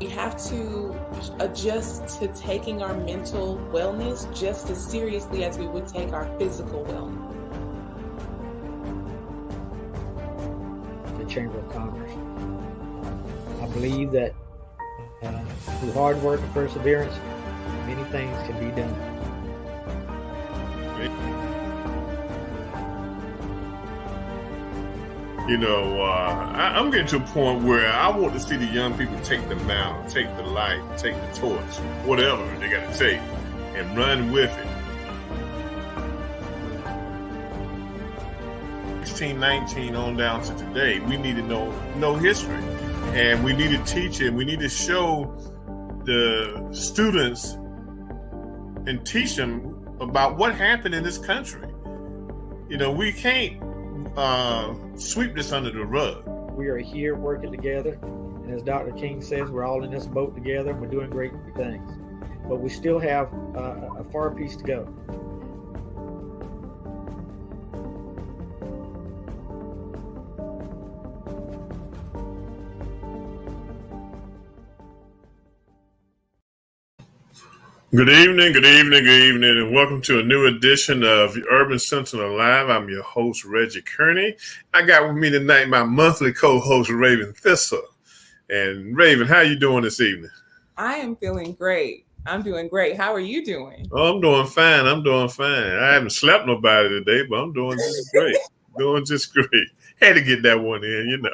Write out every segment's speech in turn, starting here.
we have to adjust to taking our mental wellness just as seriously as we would take our physical wellness. The Chamber of Commerce. I believe that through hard work and perseverance, many things can be done. You know, I'm getting to a point where I want to see the young people take the mantle, take the light, take the torch, whatever they got to take, and run with it. 16, 19 on down to today, we need to know history. And we need to teach it. We need to show the students and teach them about what happened in this country. You know, we can't sweep this under the rug. We are here working together, and as Dr. King says, we're all in this boat together. We're doing great things, but we still have a far piece to go. Good evening, and welcome to a new edition of Urban Sentinel Live. I'm your host, Reggie Kearney. I got with me tonight my monthly co-host, Ravin Thissel. And Ravin, how you doing this evening? I am feeling great. I'm doing great. How are you doing? Oh, I'm doing fine. I haven't slept nobody today, but I'm doing just great. Had to get that one in, you know.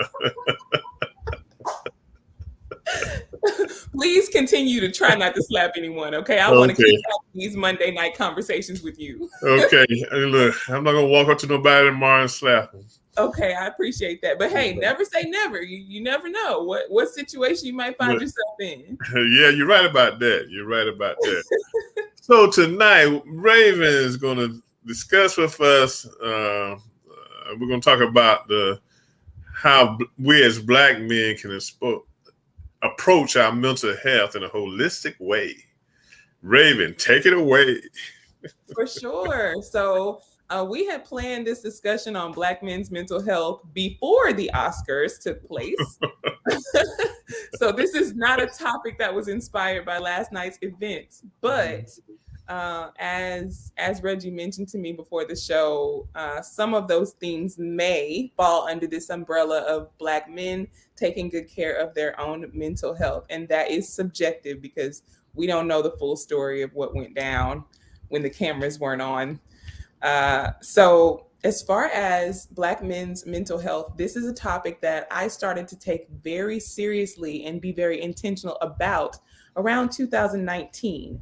Please continue to try not to slap anyone, okay? I want to keep having these Monday night conversations with you. Okay. Look, I'm not going to walk up to nobody tomorrow and slap them. Okay, I appreciate that. But hey, never say never. You never know what situation you might find yourself in. Yeah, you're right about that. So tonight, Ravin is going to discuss with us, we're going to talk about how we as Black men can approach our mental health in a holistic way. Ravin, take it away. For sure. So we had planned this discussion on Black men's mental health before the Oscars took place. So this is not a topic that was inspired by last night's events, but as Reggie mentioned to me before the show, some of those things may fall under this umbrella of Black men taking good care of their own mental health. And that is subjective because we don't know the full story of what went down when the cameras weren't on. So as far as Black men's mental health, this is a topic that I started to take very seriously and be very intentional about around 2019.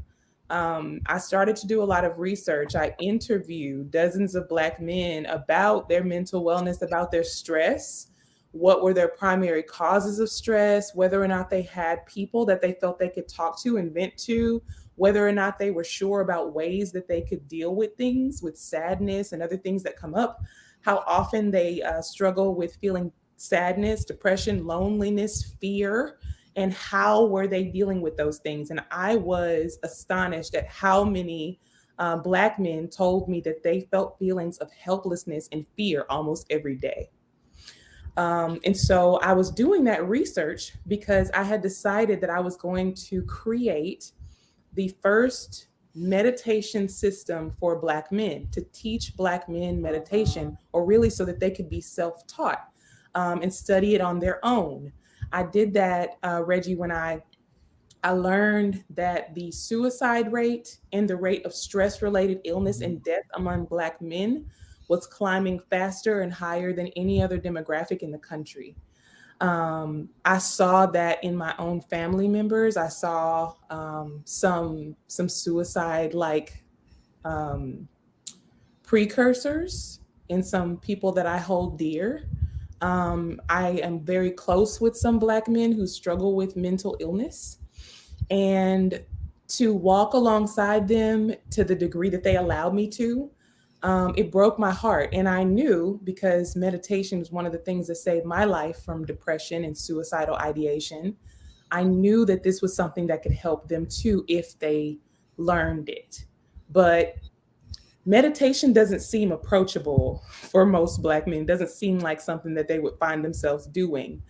I started to do a lot of research. I interviewed dozens of Black men about their mental wellness, about their stress, what were their primary causes of stress, whether or not they had people that they felt they could talk to and vent to, whether or not they were sure about ways that they could deal with things, with sadness and other things that come up, how often they struggle with feeling sadness, depression, loneliness, fear, and how were they dealing with those things. And I was astonished at how many Black men told me that they felt feelings of helplessness and fear almost every day. And so I was doing that research because I had decided that I was going to create the first meditation system for Black men, to teach Black men meditation, or really so that they could be self-taught and study it on their own. I did that, Reggie, when I learned that the suicide rate and the rate of stress-related illness and death among Black men was climbing faster and higher than any other demographic in the country. I saw that in my own family members. I saw some suicide-like precursors in some people that I hold dear. I am very close with some Black men who struggle with mental illness, and to walk alongside them to the degree that they allowed me to, it broke my heart. And I knew, because meditation was one of the things that saved my life from depression and suicidal ideation, I knew that this was something that could help them too if they learned it. But meditation doesn't seem approachable for most Black men. It doesn't seem like something that they would find themselves doing.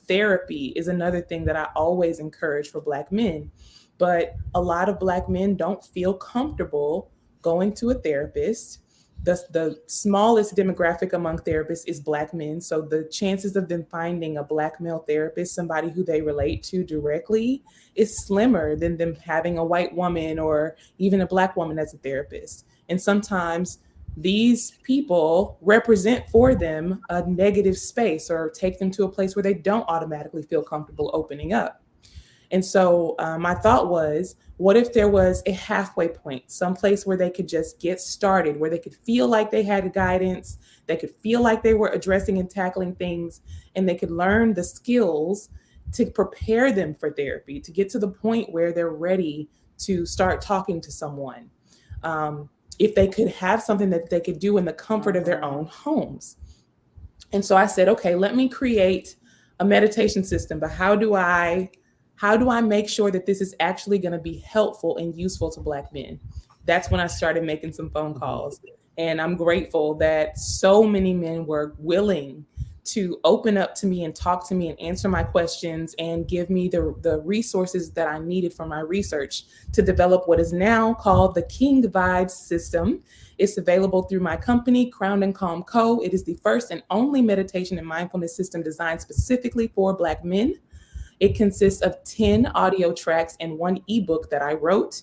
Therapy is another thing that I always encourage for Black men. But a lot of Black men don't feel comfortable going to a therapist. The smallest demographic among therapists is Black men. So the chances of them finding a Black male therapist, somebody who they relate to directly, is slimmer than them having a white woman or even a Black woman as a therapist. And sometimes these people represent for them a negative space or take them to a place where they don't automatically feel comfortable opening up. And so my thought was, what if there was a halfway point, someplace where they could just get started, where they could feel like they had guidance, they could feel like they were addressing and tackling things, and they could learn the skills to prepare them for therapy, to get to the point where they're ready to start talking to someone. If they could have something that they could do in the comfort of their own homes. And so I said, okay, let me create a meditation system, but how do I make sure that this is actually going to be helpful and useful to Black men? That's when I started making some phone calls. And I'm grateful that so many men were willing to open up to me and talk to me and answer my questions and give me the resources that I needed for my research to develop what is now called the King Vibes system. It's available through my company, Crown and Calm Co. It is the first and only meditation and mindfulness system designed specifically for Black men. It consists of 10 audio tracks and 1 ebook that I wrote.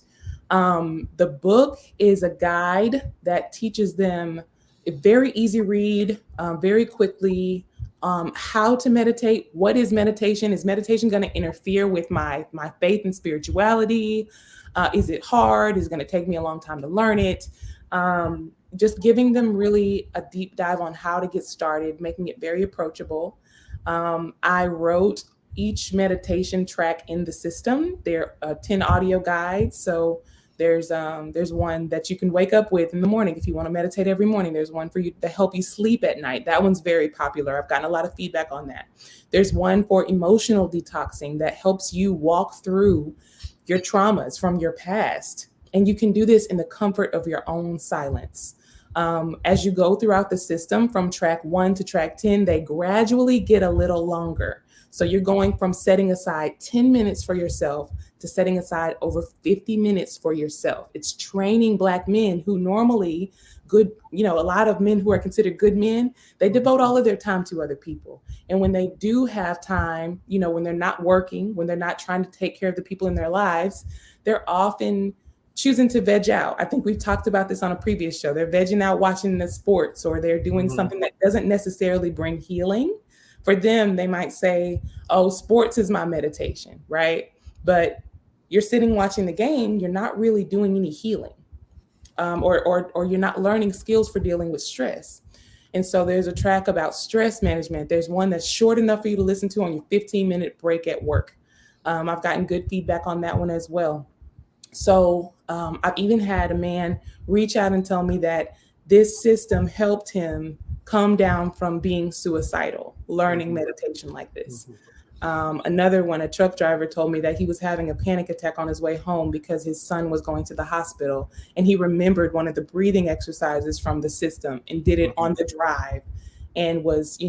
The book is a guide that teaches them a very easy read, very quickly, how to meditate. What is meditation? Is meditation going to interfere with my faith and spirituality? Is it hard? Is it going to take me a long time to learn it? Just giving them really a deep dive on how to get started, making it very approachable. I wrote each meditation track in the system. There are 10 audio guides. So there's one that you can wake up with in the morning if you want to meditate every morning. There's one for you to help you sleep at night. That one's very popular. I've gotten a lot of feedback on that. There's one for emotional detoxing that helps you walk through your traumas from your past. And you can do this in the comfort of your own silence. As you go throughout the system from track 1 to track 10, they gradually get a little longer. So you're going from setting aside 10 minutes for yourself to setting aside over 50 minutes for yourself. It's training Black men who normally a lot of men who are considered good men, they devote all of their time to other people. And when they do have time, when they're not working, when they're not trying to take care of the people in their lives, they're often choosing to veg out. I think we've talked about this on a previous show. They're vegging out watching the sports, or they're doing something that doesn't necessarily bring healing. For them, they might say, oh, sports is my meditation, right? But you're sitting watching the game, you're not really doing any healing, or you're not learning skills for dealing with stress. And so there's a track about stress management. There's one that's short enough for you to listen to on your 15-minute break at work. I've gotten good feedback on that one as well. So I've even had a man reach out and tell me that this system helped him come down from being suicidal, learning meditation like this. Another one, a truck driver, told me that he was having a panic attack on his way home because his son was going to the hospital, and he remembered one of the breathing exercises from the system and did it on the drive, and was,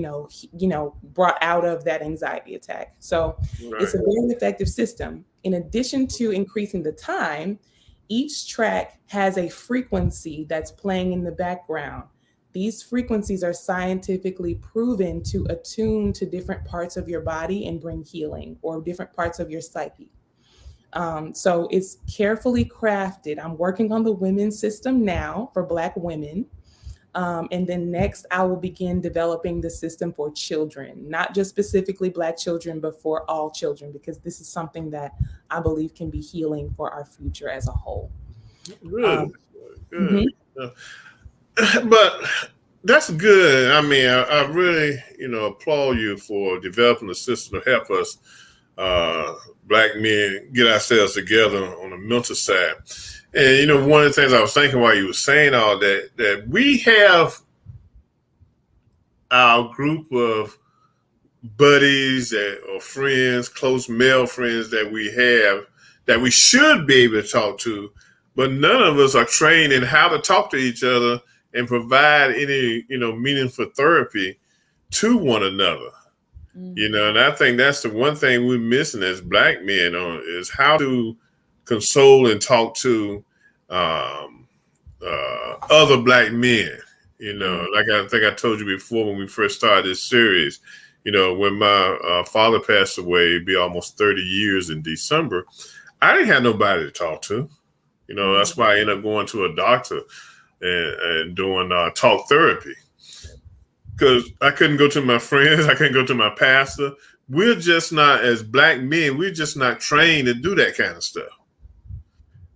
brought out of that anxiety attack. So It's a very effective system. In addition to increasing the time, each track has a frequency that's playing in the background. These frequencies are scientifically proven to attune to different parts of your body and bring healing, or different parts of your psyche. So it's carefully crafted. I'm working on the women's system now for Black women. And then next, I will begin developing the system for children, not just specifically Black children, but for all children, because this is something that I believe can be healing for our future as a whole. Good. But that's good. I mean, I really, applaud you for developing a system to help us Black men get ourselves together on the mental side. And, one of the things I was thinking while you were saying all that we have our group of buddies or friends, close male friends that we have, that we should be able to talk to, but none of us are trained in how to talk to each other and provide any, meaningful therapy to one another. And I think that's the one thing we're missing as Black men is how to console and talk to other Black men. Like I think I told you before when we first started this series, when my father passed away, it'd be almost 30 years in December, I didn't have nobody to talk to. That's why I ended up going to a doctor and doing talk therapy. Because I couldn't go to my friends, I couldn't go to my pastor. We're just not, as Black men, we're just not trained to do that kind of stuff.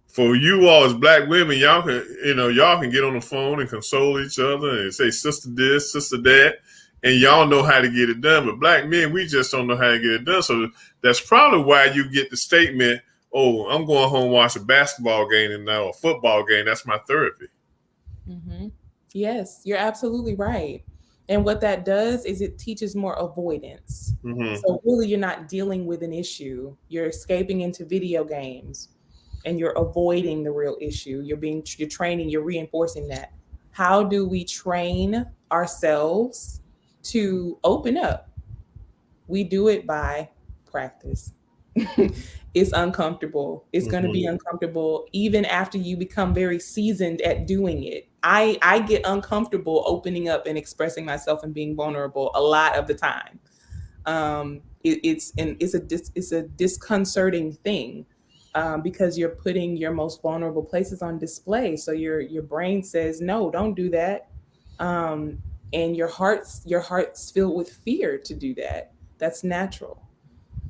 For you all as Black women, y'all can get on the phone and console each other and say sister this, sister that, and y'all know how to get it done. But Black men, we just don't know how to get it done. So that's probably why you get the statement, "Oh, I'm going home and watch a basketball game and now a football game. That's my therapy." Mm-hmm. Yes, you're absolutely right. And what that does is it teaches more avoidance. So really, you're not dealing with an issue. You're escaping into video games and you're avoiding the real issue. You're training, you're reinforcing that. How do we train ourselves to open up? We do it by practice. It's uncomfortable. It's going to be uncomfortable even after you become very seasoned at doing it. I get uncomfortable opening up and expressing myself and being vulnerable a lot of the time. It's a disconcerting thing because you're putting your most vulnerable places on display. So your brain says, no, don't do that. And your heart's filled with fear to do that. That's natural.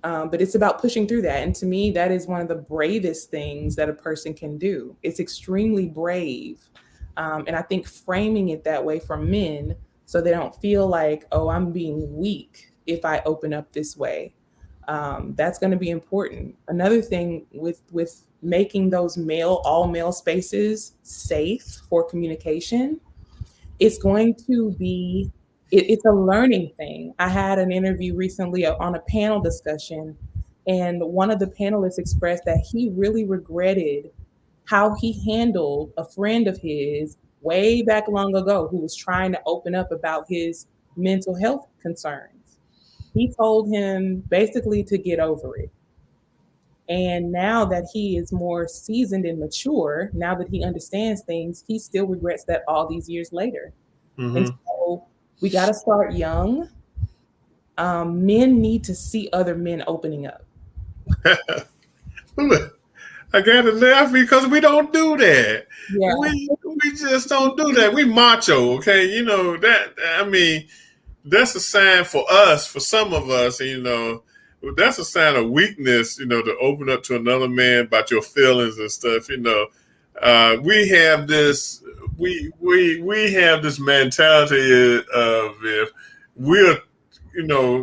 But it's about pushing through that. And to me, that is one of the bravest things that a person can do. It's extremely brave. And I think framing it that way for men so they don't feel like, oh, I'm being weak if I open up this way. That's going to be important. Another thing with making those all male spaces safe for communication, it's going to be it's a learning thing. I had an interview recently on a panel discussion, and one of the panelists expressed that he really regretted how he handled a friend of his way back long ago who was trying to open up about his mental health concerns. He told him basically to get over it. And now that he is more seasoned and mature, now that he understands things, he still regrets that all these years later. And so we got to start young. Men need to see other men opening up. I got to laugh because we don't do that. Yeah. We just don't do that. We macho, okay? That's a sign for us, for some of us, that's a sign of weakness, to open up to another man about your feelings and stuff, we have this mentality of if we're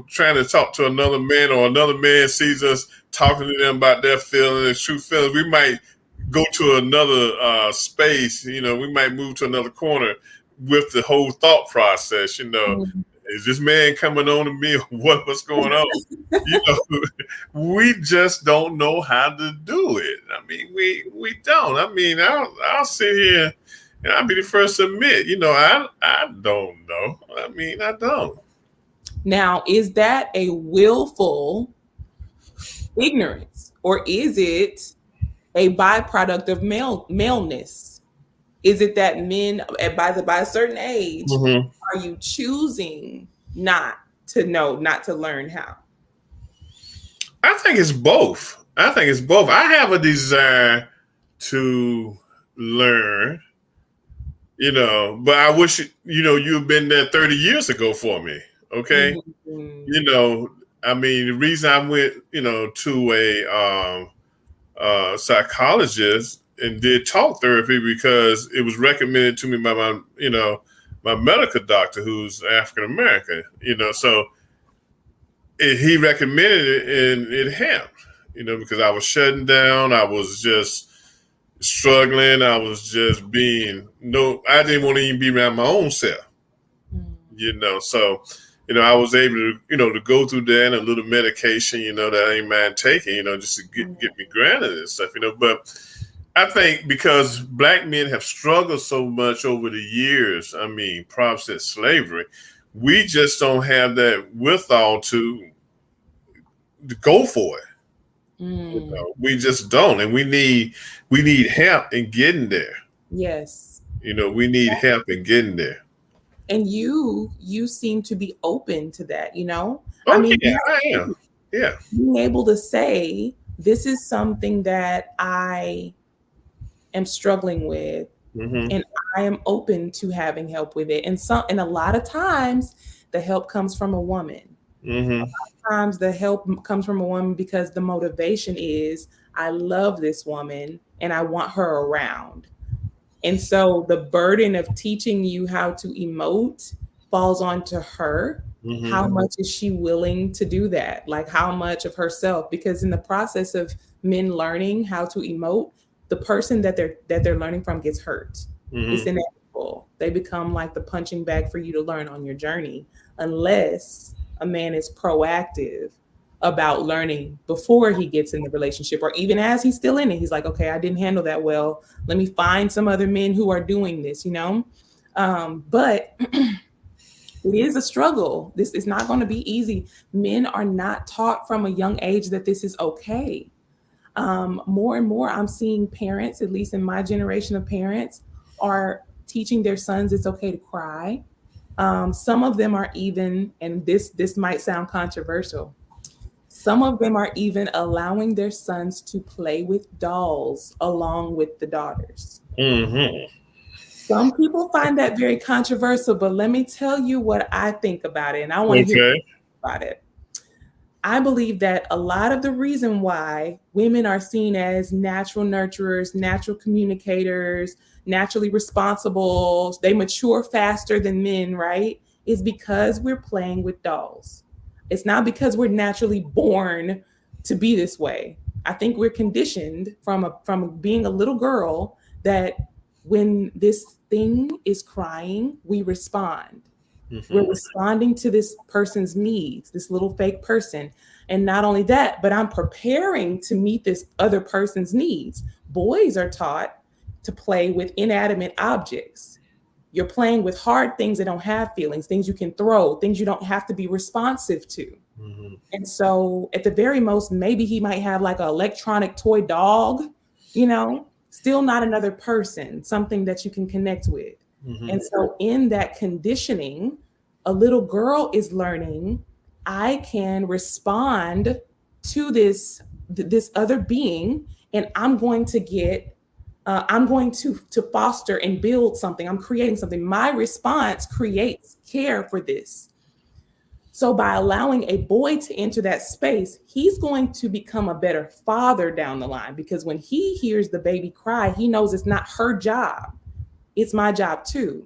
trying to talk to another man or another man sees us talking to them about their feelings, true feelings, we might go to another space, we might move to another corner with the whole thought process, is this man coming on to me or what's going on? We just don't know how to do it. We don't. I'll sit here and I'll be the first to admit, I don't know. I don't. Now, is that a willful ignorance, or is it a byproduct of maleness? Is it that men by a certain age, are you choosing not to know, not to learn how? I think it's both. I have a desire to learn, but I wish, you've been there 30 years ago for me. Okay. The reason I went, to a psychologist and did talk therapy because it was recommended to me by my medical doctor who's African American, so he recommended it and it helped, because I was shutting down. I was just struggling. I was just I didn't want to even be around my own self, so, I was able to, to go through that and a little medication, that I ain't mind taking, just to get me grounded and stuff, but I think because black men have struggled so much over the years, I mean, probably since slavery, we just don't have that withal to go for it. You know, we just don't, and we need help in getting there. Yes. You know, we need help in getting there. And you seem to be open to that, you know? Oh, I mean, yeah, I am. Yeah. being able to say, this is something that I am struggling with, and I am open to having help with it. And a lot of times the help comes from a woman. A lot of times the help comes from a woman because the motivation is, I love this woman and I want her around. And so the burden of teaching you how to emote falls onto her. How much is she willing to do that? Like, how much of herself? Because in the process of men learning how to emote, the person that they're learning from gets hurt. It's inevitable. They become like the punching bag for you to learn on your journey, unless a man is proactive about learning before he gets in the relationship, or even as he's still in it. He's like, okay, I didn't handle that well. Let me find some other men who are doing this, you know? But it is a struggle. This is not going to be easy. Men are not taught from a young age that this is okay. More and more, I'm seeing parents, at least in my generation of parents, are teaching their sons it's okay to cry. Some of them are even, and this might sound controversial, some of them are even allowing their sons to play with dolls along with the daughters. Some people find that very controversial, but let me tell you what I think about it, and I want to hear about it. I believe that a lot of the reason why women are seen as natural nurturers, natural communicators, naturally responsible, they mature faster than men, right? Is because we're playing with dolls. It's not because we're naturally born to be this way. I think we're conditioned from being a little girl that when this thing is crying, we respond. We're responding to this person's needs, this little fake person. And not only that, but I'm preparing to meet this other person's needs. Boys are taught to play with inanimate objects. You're playing with hard things that don't have feelings, things you can throw, things you don't have to be responsive to. And so at the very most, maybe he might have like an electronic toy dog, you know, still not another person, something that you can connect with. And so in that conditioning, a little girl is learning, I can respond to this other being, and I'm going to foster and build something. I'm creating something. My response creates care for this. So by allowing a boy to enter that space, he's going to become a better father down the line, because when he hears the baby cry, he knows it's not her job. It's my job too.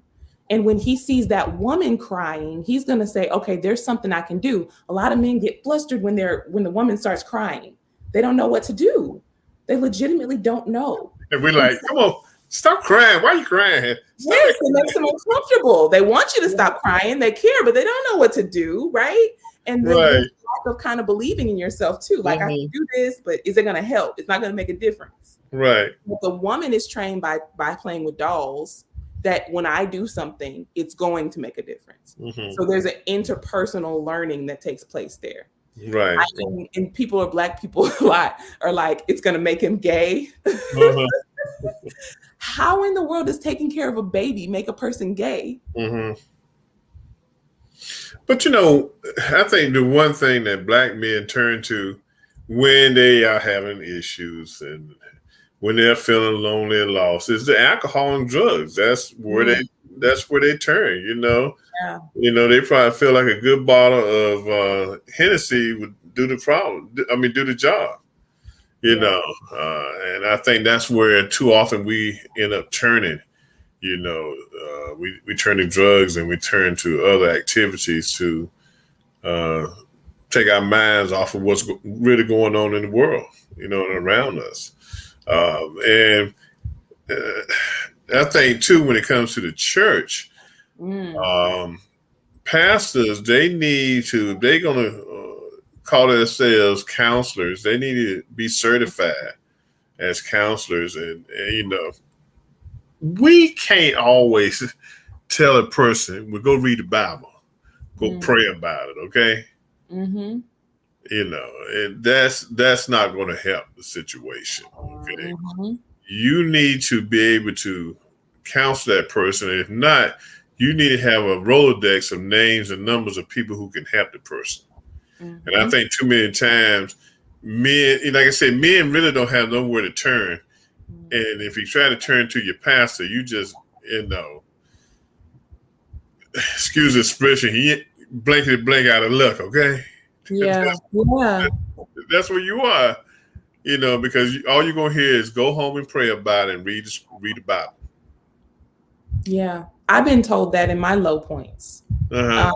And when he sees that woman crying, he's going to say, okay, there's something I can do. A lot of men get flustered when the woman starts crying. They don't know what to do. They legitimately don't know. And we're like, come on, stop crying. Why are you crying? Yes, it makes them uncomfortable. They want you to stop crying. They care, but they don't know what to do, right? And then there's lack of kind of believing in yourself too. Like, I can do this, but is it going to help? It's not going to make a difference. Right. But the woman is trained by playing with dolls that when I do something, it's going to make a difference. So there's an interpersonal learning that takes place there. Right. And Black people a lot are like, it's going to make him gay. How in the world does taking care of a baby make a person gay? But, you know, I think the one thing that Black men turn to when they are having issues and when they're feeling lonely and lost is the alcohol and drugs. That's where they turn, you know. Yeah. You know, they probably feel like a good bottle of Hennessy would do the job. You know, and I think that's where too often we end up turning. You know, we turn to drugs and we turn to other activities to take our minds off of what's really going on in the world, you know, and around us. And I think too, when it comes to the church, pastors, they need to, if they're going to call themselves counselors, they need to be certified, as counselors, and we can't always tell a person, well, go read the Bible, go pray about it, okay? Mm-hmm. And that's not going to help the situation, okay? Mm-hmm. You need to be able to counsel that person. If not, you need to have a Rolodex of names and numbers of people who can help the person. Mm-hmm. And I think too many times, men, like I said, men really don't have nowhere to turn. And if you try to turn to your pastor, you just, excuse the expression, he blankety blank out of luck, okay? Yeah. That's where you are, because all you're going to hear is go home and pray about it and read the Bible. Yeah. I've been told that in my low points. Uh-huh.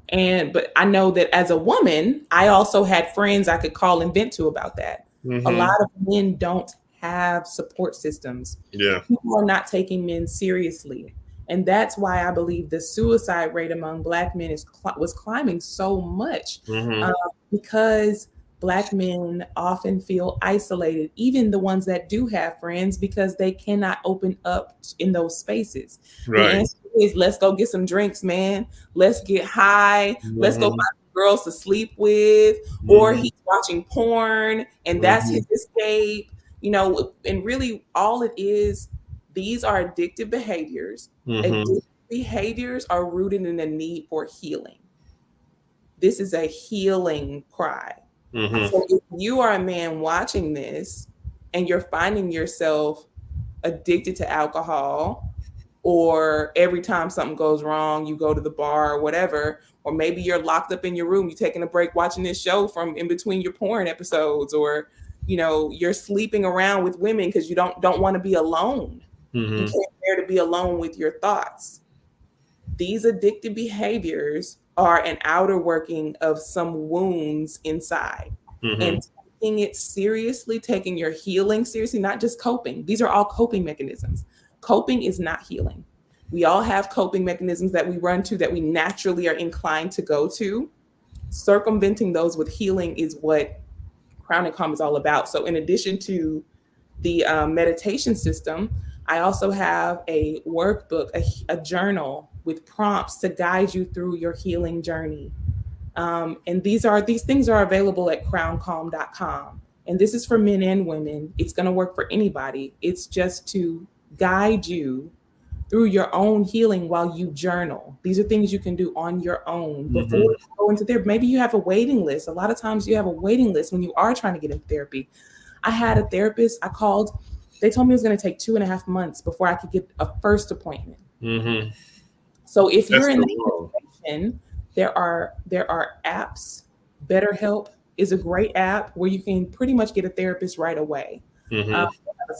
But I know that as a woman, I also had friends I could call and vent to about that. Mm-hmm. A lot of men don't have support systems. Yeah. People are not taking men seriously. And that's why I believe the suicide rate among Black men was climbing so much, because Black men often feel isolated, even the ones that do have friends, because they cannot open up in those spaces. Right. The answer is, let's go get some drinks, man. Let's get high. Let's go find girls to sleep with, or he's watching porn and that's his escape, and really all it is, these are addictive behaviors. Addictive behaviors are rooted in a need for healing. This is a healing cry. So if you are a man watching this and you're finding yourself addicted to alcohol, or every time something goes wrong, you go to the bar or whatever, or maybe you're locked up in your room, you're taking a break watching this show from in between your porn episodes, or, you're sleeping around with women because you don't want to be alone. You can't bear to be alone with your thoughts. These addictive behaviors are an outer working of some wounds inside. And taking it seriously, taking your healing seriously, not just coping. These are all coping mechanisms. Coping is not healing. We all have coping mechanisms that we run to, that we naturally are inclined to go to. Circumventing those with healing is what Crown and Calm is all about. So in addition to the meditation system, I also have a workbook, a journal with prompts to guide you through your healing journey. And these things are available at crowncalm.com. And this is for men and women. It's going to work for anybody. It's just to guide you through your own healing while you journal. These are things you can do on your own before you go into therapy. Maybe you have a waiting list. A lot of times you have a waiting list when you are trying to get into therapy. I had a therapist I called. They told me it was going to take 2.5 months before I could get a first appointment. So if you're in that situation, there are apps. BetterHelp is a great app where you can pretty much get a therapist right away. A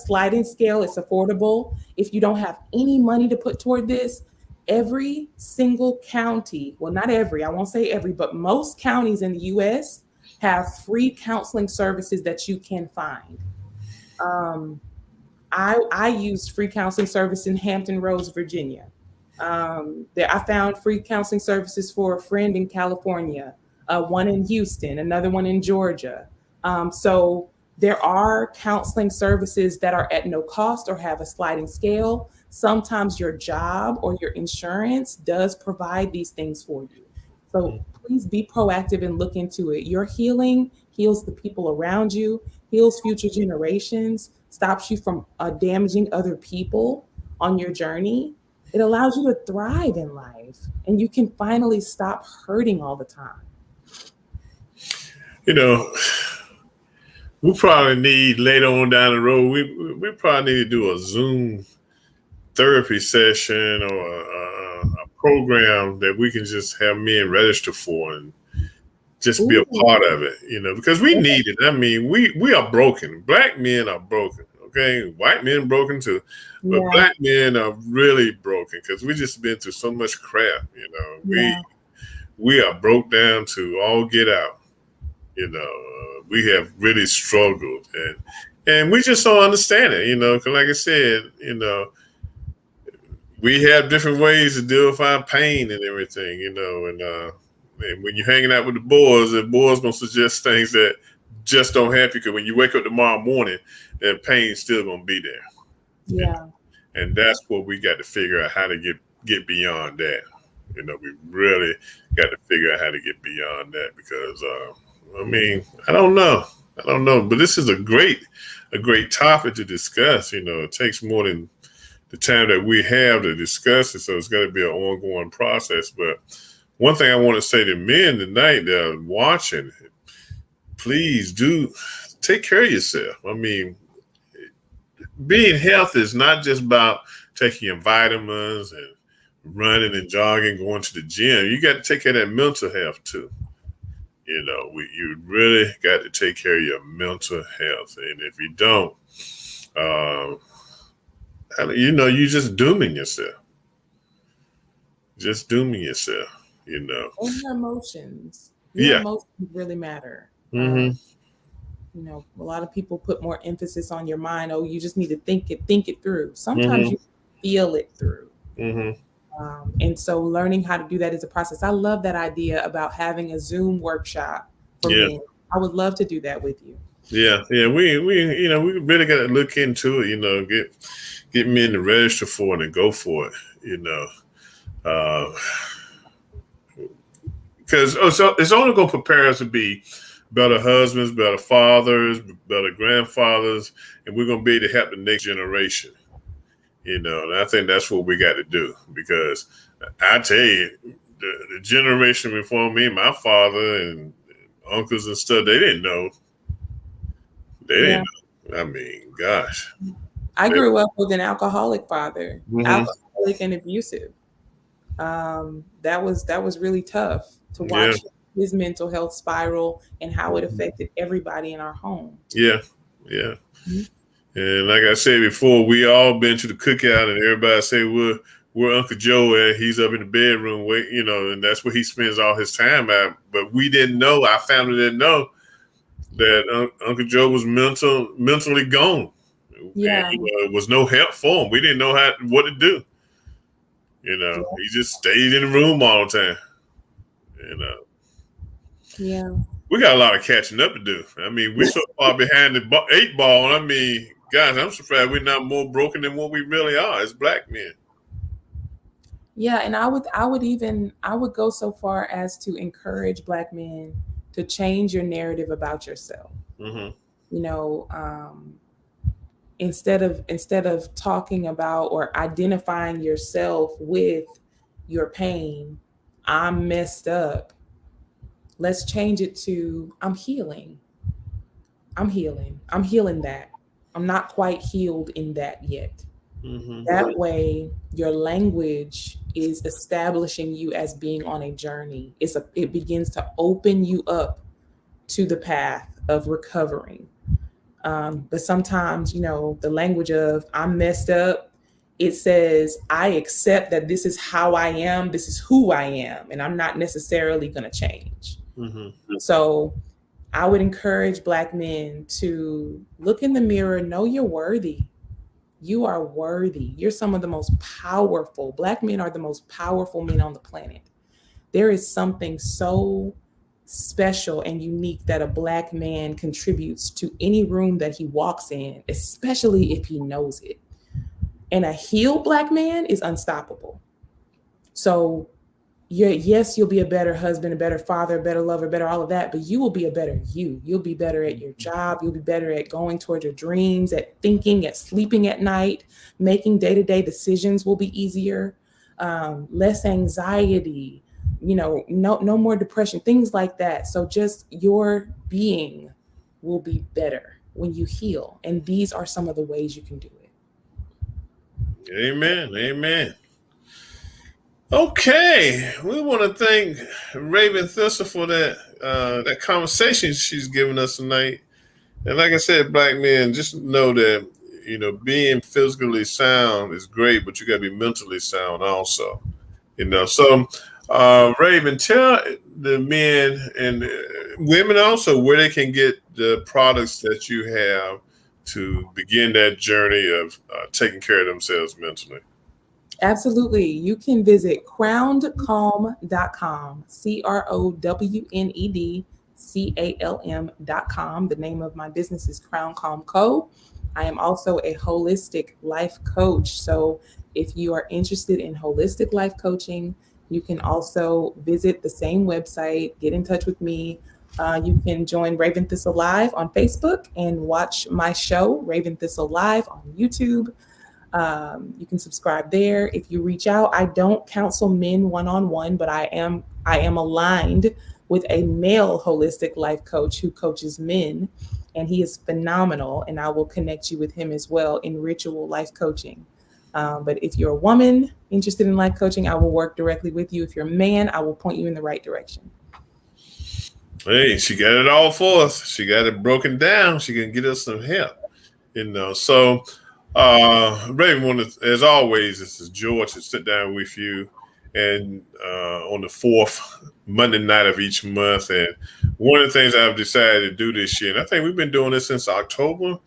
sliding scale, it's affordable. If you don't have any money to put toward this, every single county, well, not every, I won't say every, but most counties in the US have free counseling services that you can find. I used free counseling service in Hampton Roads, Virginia. I found free counseling services for a friend in California, one in Houston, another one in Georgia. So there are counseling services that are at no cost or have a sliding scale. Sometimes your job or your insurance does provide these things for you. So please be proactive and look into it. Your healing heals the people around you, heals future generations, stops you from damaging other people on your journey. It allows you to thrive in life, and you can finally stop hurting all the time. We probably need later on down the road, we probably need to do a Zoom therapy session or a program that we can just have men register for and just be a part of it, because we need it. I mean, we are broken. Black men are broken. Okay, white men broken too, but Black men are really broken because we just been through so much crap. We are broke down to all get out. We have really struggled, and we just don't understand it. Because like I said, we have different ways to deal with our pain and everything. And when you're hanging out with the boys gonna suggest things that just don't help you, because when you wake up tomorrow morning, that pain's still gonna be there. Yeah. And that's what we got to figure out, how to get beyond that. You know, we really got to figure out how to get beyond that, because I mean, I don't know, but this is a great topic to discuss. You know, it takes more than the time that we have to discuss it, so it's going to be an ongoing process. But one thing I want to say to men tonight that are watching, please do take care of yourself. I mean, being healthy is not just about taking your vitamins and running and jogging, going to the gym. You got to take care of that mental health too. You know, you really got to take care of your mental health. And if you don't, you know, you're just dooming yourself. You know. And your emotions. Yeah. Emotions really matter. Mm-hmm. You know, a lot of people put more emphasis on your mind. Oh, you just need to think it through. Sometimes you feel it through. Mm-hmm. And so learning how to do that is a process. I love that idea about having a Zoom workshop for men. I would love to do that with you. Yeah. We you know, we really got to look into it, you know, get men to register for it and go for it, you know. Because it's only going to prepare us to be better husbands, better fathers, better grandfathers, and we're going to be able to help the next generation. You know, and I think that's what we got to do, because I tell you, the generation before me, my father and uncles and stuff, they didn't know. They didn't know. I mean, gosh. I grew up with an alcoholic father, alcoholic and abusive. That was really tough to watch his mental health spiral and how it affected everybody in our home. Yeah. Mm-hmm. And like I said before, we all been to the cookout, and everybody say, where Uncle Joe at? He's up in the bedroom, you know, and that's where he spends all his time at. But we didn't know, our family didn't know that Uncle Joe was mentally gone. Yeah. And, you know, it was no help for him. We didn't know what to do. You know, he just stayed in the room all the time. You know. Yeah. We got a lot of catching up to do. I mean, we're so far behind the 8 ball. I mean, guys, I'm surprised we're not more broken than what we really are as black men. Yeah, and I would go so far as to encourage black men to change your narrative about yourself. Mm-hmm. You know, instead of talking about or identifying yourself with your pain, I'm messed up. Let's change it to I'm healing that. I'm not quite healed in that yet. Mm-hmm. That way, your language is establishing you as being on a journey. It begins to open you up to the path of recovering. But sometimes, you know, the language of I'm messed up, it says, I accept that this is how I am, this is who I am, and I'm not necessarily going to change. Mm-hmm. So I would encourage black men to look in the mirror, know you're worthy. You are worthy. You're some of the most powerful. Black men are the most powerful men on the planet. There is something so special and unique that a black man contributes to any room that he walks in, especially if he knows it. And a healed black man is unstoppable. So you'll be a better husband, a better father, a better lover, better all of that, but you will be a better you. You'll be better at your job. You'll be better at going towards your dreams, at thinking, at sleeping at night, making day-to-day decisions will be easier, less anxiety, you know, no more depression, things like that. So just your being will be better when you heal. And these are some of the ways you can do it. Amen. Okay, we want to thank Ravin Thissel for that conversation she's given us tonight. And like I said, black men, just know that, you know, being physically sound is great, but you got to be mentally sound also. You know, so Ravin, tell the men and women also where they can get the products that you have to begin that journey of taking care of themselves mentally. Absolutely. You can visit crownedcalm.com, CALM.com. The name of my business is Crown Calm Co. I am also a holistic life coach. So if you are interested in holistic life coaching, you can also visit the same website, get in touch with me. You can join Ravin Thissel Live on Facebook and watch my show, Ravin Thissel Live, on YouTube. You can subscribe there. If you reach out, I don't counsel men one-on-one, but I am aligned with a male holistic life coach who coaches men, and he is phenomenal, and I will connect you with him as well in ritual life coaching. But if you're a woman interested in life coaching, I will work directly with you. If you're a man, I will point you in the right direction. Hey, she got it all for us. She got it broken down. She can get us some help, So, Raven, as always, it's a joy to sit down with you, and on the fourth Monday night of each month. And one of the things I've decided to do this year, and I think we've been doing this since October,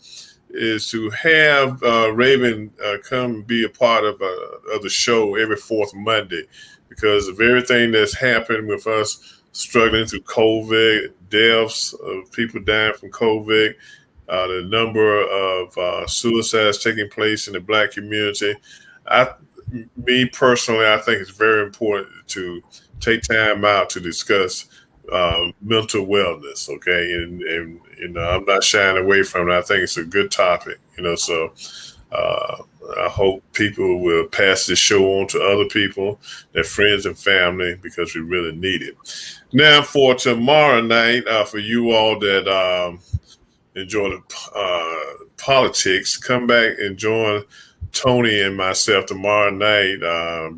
is to have Raven come be a part of the show every fourth Monday, because of everything that's happened with us struggling through COVID, deaths of people dying from COVID, the number of suicides taking place in the Black community. Me personally, I think it's very important to take time out to discuss mental wellness, okay? And I'm not shying away from it. I think it's a good topic, so I hope people will pass this show on to other people, their friends and family, because we really need it. Now, for tomorrow night, for you all that enjoy the politics, come back and join Tony and myself tomorrow night,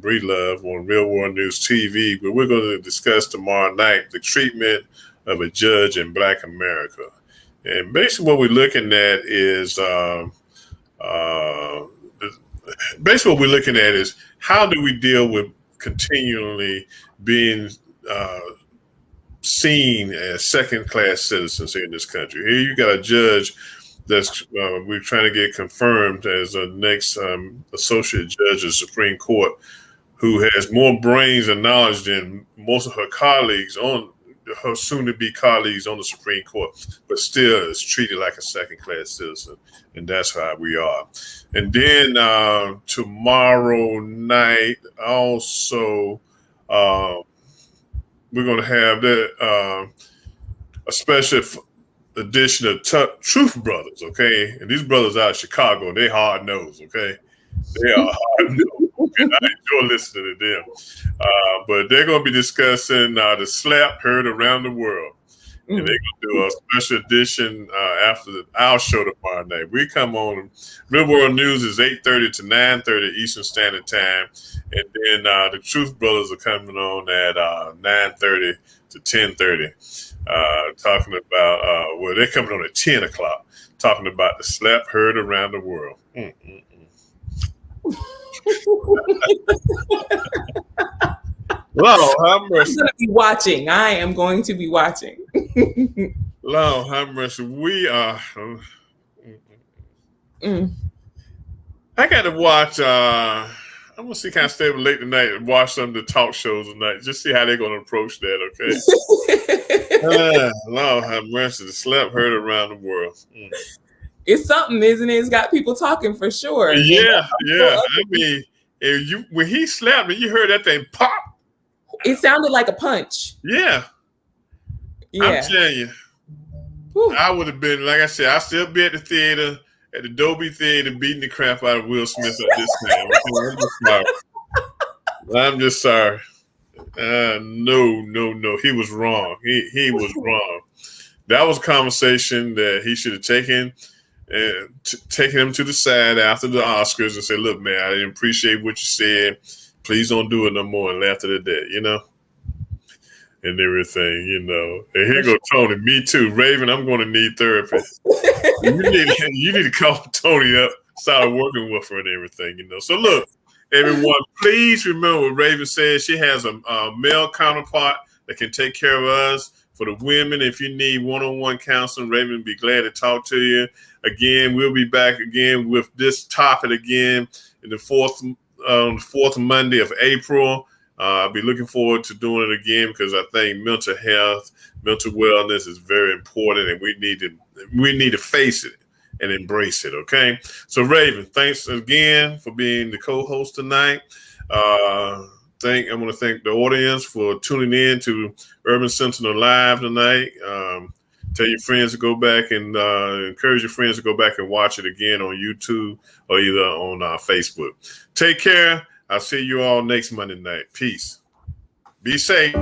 Bree Love, on Real World News TV. But we're going to discuss tomorrow night the treatment of a judge in Black America. And basically what we're looking at is how do we deal with continually being seen as second-class citizens here in this country. Here you got a judge that's we're trying to get confirmed as a next associate judge of the Supreme Court, who has more brains and knowledge than most of her colleagues her soon-to-be colleagues on the Supreme Court, but still is treated like a second-class citizen, and that's how we are. And then tomorrow night, also, we're going to have a special edition of Truth Brothers, okay? And these brothers out of Chicago, they hard-nosed, okay? They are hard-nosed, and I enjoy listening to them. But they're going to be discussing the slap heard around the world. And they're going to do a special edition after our show tomorrow night. We come on, Real World News is 8:30 to 9:30 Eastern Standard Time. And then the Truth Brothers are coming on at 9:30 to 10:30, talking about, they're coming on at 10 o'clock, talking about the slap heard around the world. Lord, I'm going to be watching. I am going to be watching. Lord, have mercy. We are. I got to watch. I'm going to see, kind of stay up late tonight and watch some of the talk shows tonight. Just see how they're going to approach that, okay? Lord, have mercy. The slap heard around the world. It's something, isn't it? It's got people talking for sure. Yeah. I mean, when he slapped me, you heard that thing pop. It sounded like a punch. Yeah. I'm telling you. Whew. I would have been, like I said, I'd still be at the theater, at the Dolby Theater, beating the crap out of Will Smith at this time. I'm just sorry. No. He was wrong. He was wrong. That was a conversation that he should have taken him to the side after the Oscars and say, look, man, I didn't appreciate what you said. Please don't do it no more, and laughed at that, and everything, And here go Tony. Me too. Raven, I'm going to need therapy. you need to call Tony up, start working with her and everything, So look, everyone, please remember what Raven said. She has a male counterpart that can take care of us. For the women, if you need one-on-one counseling, Raven will be glad to talk to you. Again, we'll be back again with this topic again in the fourth Monday of April. I'll be looking forward to doing it again because I think mental health, mental wellness is very important, and we need to face it and embrace it. Okay. So Ravin, thanks again for being the co-host tonight. I want to thank the audience for tuning in to Urban Sentinel Live tonight. Tell your friends to go back and encourage your friends to go back and watch it again on YouTube or either on Facebook. Take care. I'll see you all next Monday night. Peace. Be safe.